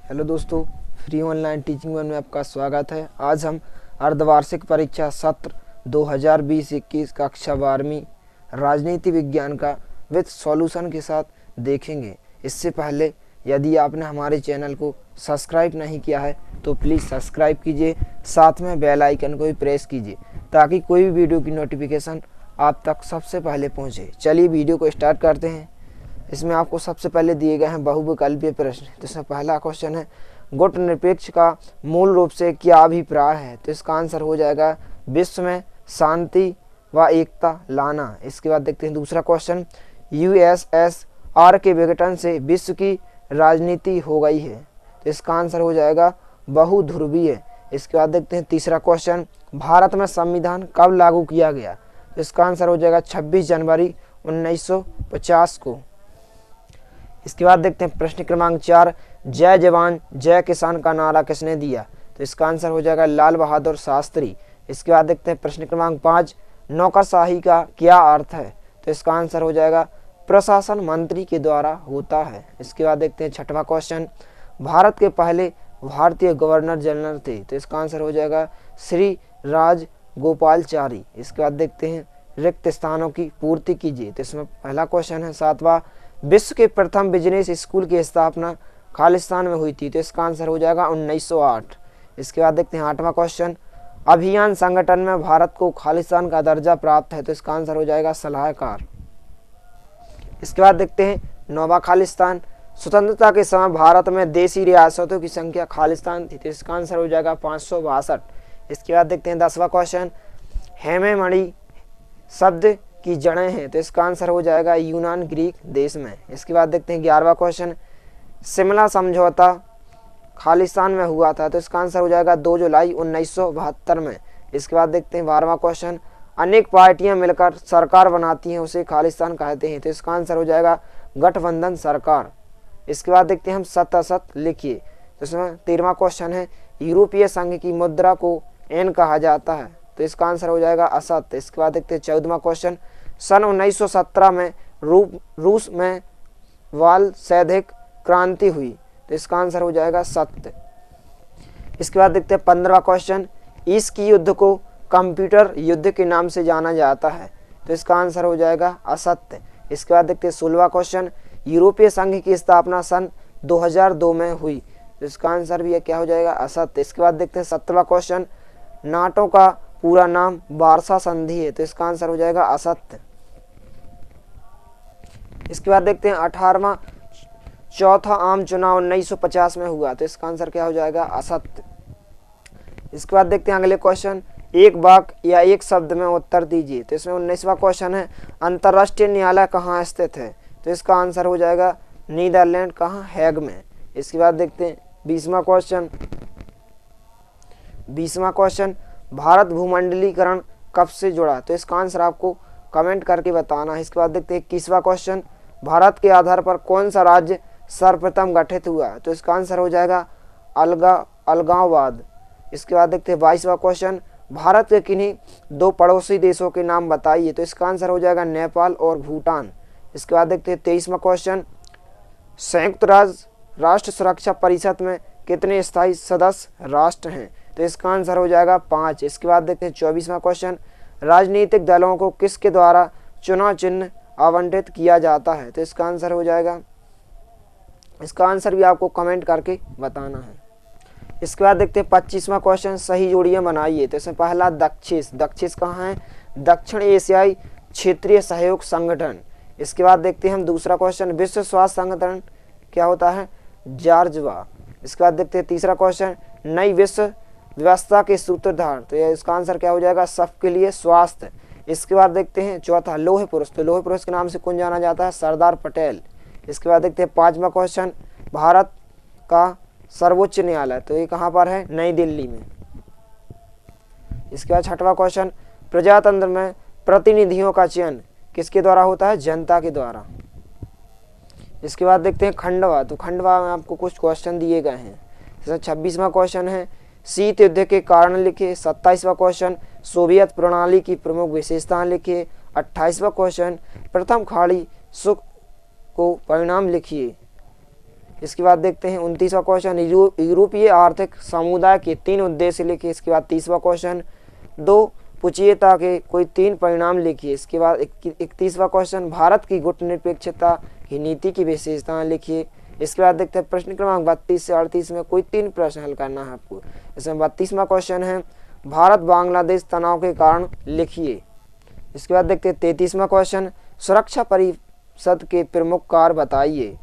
Hello दोस्तों, free online teaching one में आपका स्वागत है। आज हम अर्धवार्षिक परीक्षा सत्र 2020-21 कक्षा 12वीं राजनीति विज्ञान का विद सॉल्यूशन के साथ देखेंगे। इससे पहले यदि आपने हमारे चैनल को सब्सक्राइब नहीं किया है तो प्लीज़ सब्सक्राइब कीजिए, साथ में बेल आइकन को भी प्रेस कीजिए ताकि कोई भी वीडियो की नोटिफिकेशन आप तक सबसे पहले पहुँचे। चलिए वीडियो को स्टार्ट करते हैं। इसमें आपको सबसे पहले दिए गए हैं बहुविकल्पीय प्रश्न। तो इसमें पहला क्वेश्चन है, गुट निरपेक्ष का मूल रूप से क्या अभिप्राय है? तो इसका आंसर हो जाएगा विश्व में शांति व एकता लाना। इसके बाद देखते हैं दूसरा क्वेश्चन, यूएसएसआर के विघटन से विश्व की राजनीति हो गई है। तो इसका आंसर हो जाएगा बहुध्रुवीय। इसके बाद देखते हैं तीसरा क्वेश्चन, भारत में संविधान कब लागू किया गया? तो इसका आंसर हो जाएगा 26 जनवरी 1950 को। इसके बाद देखते हैं प्रश्न क्रमांक 4, जय जवान जय किसान का नारा किसने दिया? तो इसका आंसर हो जाएगा लाल बहादुर शास्त्री। इसके बाद देखते हैं प्रश्न क्रमांक 5, नौकरशाही का क्या अर्थ है? तो इसका आंसर हो जाएगा प्रशासन मंत्री के द्वारा होता है। इसके बाद देखते हैं छठवां क्वेश्चन, भारत के पहले भारतीय गवर्नर जनरल थे। तो इसका आंसर हो जाएगा श्री राजगोपालाचारी। इसके बाद देखते हैं रिक्त स्थानों की पूर्ति कीजिए। तो इसमें पहला क्वेश्चन है, सातवां, विश्व के प्रथम बिजनेस स्कूल की स्थापना खालिस्तान में हुई थी। तो इसका आंसर हो जाएगा 1908। इसके बाद देखते हैं आठवां क्वेश्चन, अभियान संगठन में भारत को खालिस्तान का दर्जा प्राप्त है। तो इसका आंसर हो जाएगा सलाहकार। इसके बाद देखते हैं नौवां, खालिस्तान स्वतंत्रता के समय भारत में देशी रियासतों की संख्या खालिस्तान थी। तो इसका आंसर हो जाएगा 562। इसके बाद देखते हैं 10वां क्वेश्चन, हेमे मणि शब्द की जड़ें हैं। तो इसका आंसर हो जाएगा यूनान ग्रीक देश में। इसके बाद देखते हैं 11वां क्वेश्चन, शिमला समझौता खालिस्तान में हुआ था। तो इसका आंसर हो जाएगा 2 जुलाई 1972 में। इसके बाद देखते हैं 12वां क्वेश्चन, अनेक पार्टियां मिलकर सरकार बनाती हैं उसे खालिस्तान कहते हैं। तो इसका आंसर हो जाएगा गठबंधन सरकार। इसके बाद देखते हैं हम सत असत लिखिए। तो इसमें 13वां क्वेश्चन है, यूरोपीय संघ की मुद्रा को एन कहा जाता है। तो इसका आंसर हो जाएगा असत। इसके बाद देखते हैं 14वां क्वेश्चन, सन 1917 में रूस में वालसैधिक क्रांति हुई। तो इसका आंसर हो जाएगा सत्य। इसके बाद देखते हैं 15वां क्वेश्चन, ईस्ट युद्ध को कंप्यूटर युद्ध के नाम से जाना जाता है। तो इसका आंसर हो जाएगा असत्य। इसके बाद देखते हैं 16वां क्वेश्चन, यूरोपीय संघ की स्थापना सन 2002 में हुई। तो इसका आंसर भी क्या हो जाएगा असत्य। इसके बाद देखते हैं 17वां क्वेश्चन, नाटो का पूरा नाम वार्सा संधि है। तो इसका आंसर हो जाएगा असत्य। इसके बाद देखते हैं 18वां, चौथा आम चुनाव 1950 में हुआ। तो इसका आंसर क्या हो जाएगा असत्य। इसके बाद देखते हैं अगले क्वेश्चन, एक वाक्य या एक शब्द में उत्तर दीजिए। तो इसमें 19वां क्वेश्चन है, अंतर्राष्ट्रीय न्यायालय कहाँ स्थित है? तो इसका आंसर हो जाएगा नीदरलैंड, कहाँ? हैग में। इसके बाद देखते हैं 20वां क्वेश्चन, भारत भूमंडलीकरण कब से जुड़ा? तो इसका आंसर आपको कमेंट करके बताना है। इसके बाद देखते हैं 21वां क्वेश्चन, भारत के आधार पर कौन सा राज्य सर्वप्रथम गठित हुआ? तो इसका आंसर हो जाएगा अलगाववाद। इसके बाद देखते हैं 22वां क्वेश्चन, भारत के किन्हीं 2 पड़ोसी देशों के नाम बताइए। तो इसका आंसर हो जाएगा नेपाल और भूटान। इसके बाद देखते हैं 23वां क्वेश्चन, संयुक्त राष्ट्र सुरक्षा परिषद में कितने स्थायी सदस्य राष्ट्र हैं? तो इसका आंसर हो जाएगा 5। इसके बाद देखते हैं 24वां क्वेश्चन, राजनीतिक दलों को किसके द्वारा चुनाव चिन्ह आवंटित किया जाता है? तो इसका आंसर हो जाएगा, इसका आंसर भी आपको कमेंट करके बताना है। इसके बाद देखते हैं 25वां क्वेश्चन, सही जोड़ियां बनाइए। तो इसमें पहला दक्षिस कहाँ है? दक्षिण एशियाई क्षेत्रीय सहयोग संगठन। इसके बाद देखते हैं हम दूसरा क्वेश्चन, विश्व स्वास्थ्य संगठन क्या होता है? जार्जवा। इसके बाद देखते हैं तीसरा क्वेश्चन, नई विश्व व्यवस्था के सूत्रधार। तो इसका आंसर क्या हो जाएगा? सबके लिए स्वास्थ्य। इसके बाद देखते हैं चौथा, लौह पुरुष। तो लौह पुरुष के नाम से कौन जाना जाता है? सरदार पटेल। इसके बाद देखते हैं 5वां क्वेश्चन, भारत का सर्वोच्च न्यायालय। तो ये कहाँ पर है? नई दिल्ली में। इसके बाद 6वां क्वेश्चन, प्रजातंत्र में प्रतिनिधियों का चयन किसके द्वारा होता है? जनता के द्वारा। इसके बाद देखते हैं खंडवा। तो खंडवा में आपको कुछ क्वेश्चन दिए गए हैं। जैसे 26वां क्वेश्चन है, शीत युद्ध के कारण लिखिए। 27वां क्वेश्चन, सोवियत प्रणाली की प्रमुख विशेषताएं लिखिए। 28वां क्वेश्चन, प्रथम खाड़ी सुख को परिणाम लिखिए। इसके बाद देखते हैं 29वां क्वेश्चन, यूरोपीय आर्थिक समुदाय के 3 उद्देश्य लिखिए। इसके बाद 30वां क्वेश्चन, 2 पुचीयता के कोई 3 परिणाम लिखिए। इसके बाद 31वां क्वेश्चन, भारत की गुटनिरपेक्षता की नीति की विशेषताएं लिखिए। इसके बाद देखते हैं प्रश्न क्रमांक 32 से 38 में कोई 3 प्रश्न हल करना है आपको। इसमें 32वां क्वेश्चन है, भारत बांग्लादेश तनाव के कारण लिखिए। इसके बाद देखते हैं 33वां क्वेश्चन, सुरक्षा परिषद के प्रमुख कार्य बताइए।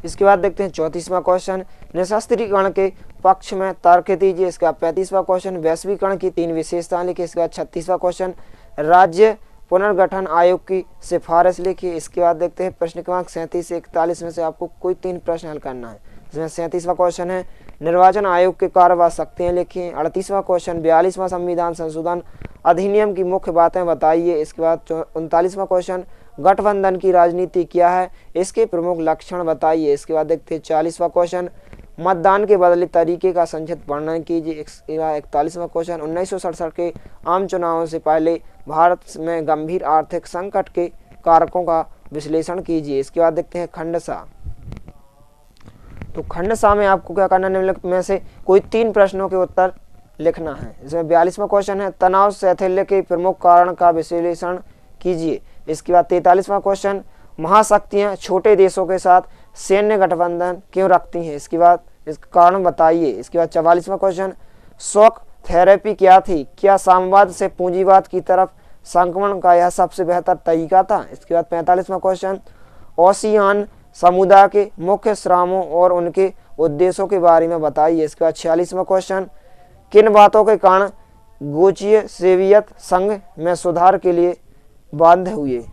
इसके बाद देखते हैं 34वां क्वेश्चन, निशस्त्रीकरण के पक्ष में तर्क दीजिए। इसका 35वां क्वेश्चन, वैश्वीकरण की 3 विशेषताएं लिखिए। इसके बाद 36वां क्वेश्चन, राज्य पुनर्गठन आयोग की सिफारिश लिखिए। इसके बाद देखते हैं प्रश्न क्रमांक 37 से 41 में से आपको कोई 3 प्रश्न हल करना है। इसमें 37वां क्वेश्चन है, निर्वाचन आयोग के कार्य व शक्तियां लिखिए। 38वां क्वेश्चन, 42वां संविधान संशोधन अधिनियम की मुख्य बातें बताइए। इसके बाद 39वां क्वेश्चन, गठबंधन की राजनीति क्या है, इसके प्रमुख लक्षण बताइए। इसके बाद देखते हैं 40वां क्वेश्चन, मतदान के बदले तरीके का संक्षिप्त वर्णन कीजिए। 41वां क्वेश्चन, 1967 के आम चुनावों से पहले भारत में गंभीर आर्थिक संकट के कारकों का विश्लेषण कीजिए। इसके बाद देखते हैं खंड सा। तो खंड सा में आपको क्या करना है, निम्नलिखित में से कोई 3 प्रश्नों के उत्तर लिखना है। इसमें 42वां क्वेश्चन है, तनाव शैथिल्य के प्रमुख कारण का विश्लेषण कीजिए। इसके बाद 43वां क्वेश्चन, महाशक्तियां छोटे देशों के साथ सैन्य गठबंधन क्यों रखती हैं, इसके बाद इसका कारण बताइए। इसके बाद 44वां क्वेश्चन, शॉक थेरेपी क्या थी, क्या साम्यवाद से पूंजीवाद की तरफ संक्रमण का यह सबसे बेहतर तरीका था। इसके बाद 45वां क्वेश्चन, ओशियान समुदाय के मुख्य श्रमों और उनके उद्देश्यों के बारे में बताइए। इसके बाद 46वां क्वेश्चन, किन बातों के कारण गोचीय सोवियत संघ में सुधार के लिए बाध्य हुए।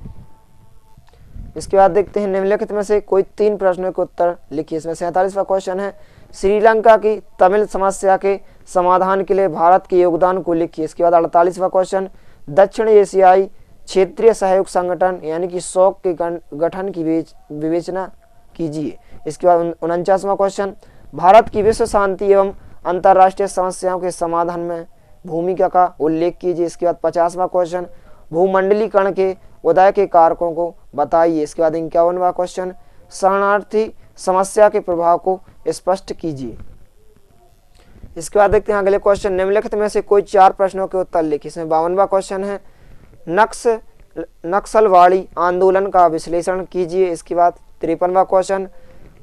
इसके बाद देखते हैं निम्नलिखित में से कोई 3 प्रश्नों के उत्तर लिखिए। इसमें 47वां क्वेश्चन है, श्रीलंका की तमिल समस्या के समाधान के लिए भारत के योगदान को लिखिए। इसके बाद 48वां क्वेश्चन, दक्षिण एशियाई क्षेत्रीय सहयोग संगठन यानी कि सॉक के गठन की विवेचना कीजिए। इसके बाद 49वां क्वेश्चन, भारत की विश्व शांति एवं अंतर्राष्ट्रीय समस्याओं के समाधान में भूमिका का उल्लेख कीजिए। इसके बाद 50वां क्वेश्चन, भूमंडलीकरण के उदय के कारकों को बताइए। इसके बाद 51वां क्वेश्चन, शरणार्थी समस्या के प्रभाव को स्पष्ट कीजिए। इसके बाद देखते हैं अगले क्वेश्चन, निम्नलिखित में से कोई 4 प्रश्नों के उत्तर लिखिए। इसमें 52वां क्वेश्चन है, नक्सलवाड़ी आंदोलन का विश्लेषण कीजिए। इसके बाद 53वां क्वेश्चन,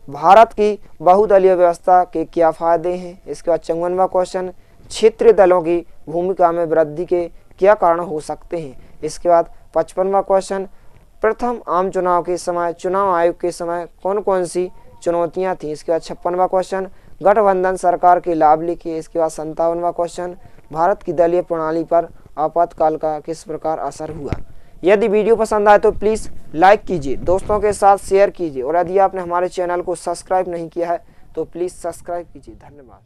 भारत की बहुदलीय व्यवस्था के क्या फायदे हैं। इसके बाद 54वां क्वेश्चन, क्षेत्रीय दलों की भूमिका में वृद्धि के क्या कारण हो सकते हैं। इसके बाद 55वां क्वेश्चन, प्रथम आम चुनाव के समय चुनाव आयोग के समय कौन कौन सी चुनौतियां थीं। इसके बाद 56वां क्वेश्चन, गठबंधन सरकार के लाभ लिखिए। इसके बाद 57वां क्वेश्चन, भारत की दलीय प्रणाली पर आपातकाल का किस प्रकार असर हुआ। यदि वीडियो पसंद आए तो प्लीज़ लाइक कीजिए, दोस्तों के साथ शेयर कीजिए और यदि आपने हमारे चैनल को सब्सक्राइब नहीं किया है तो प्लीज़ सब्सक्राइब कीजिए। धन्यवाद।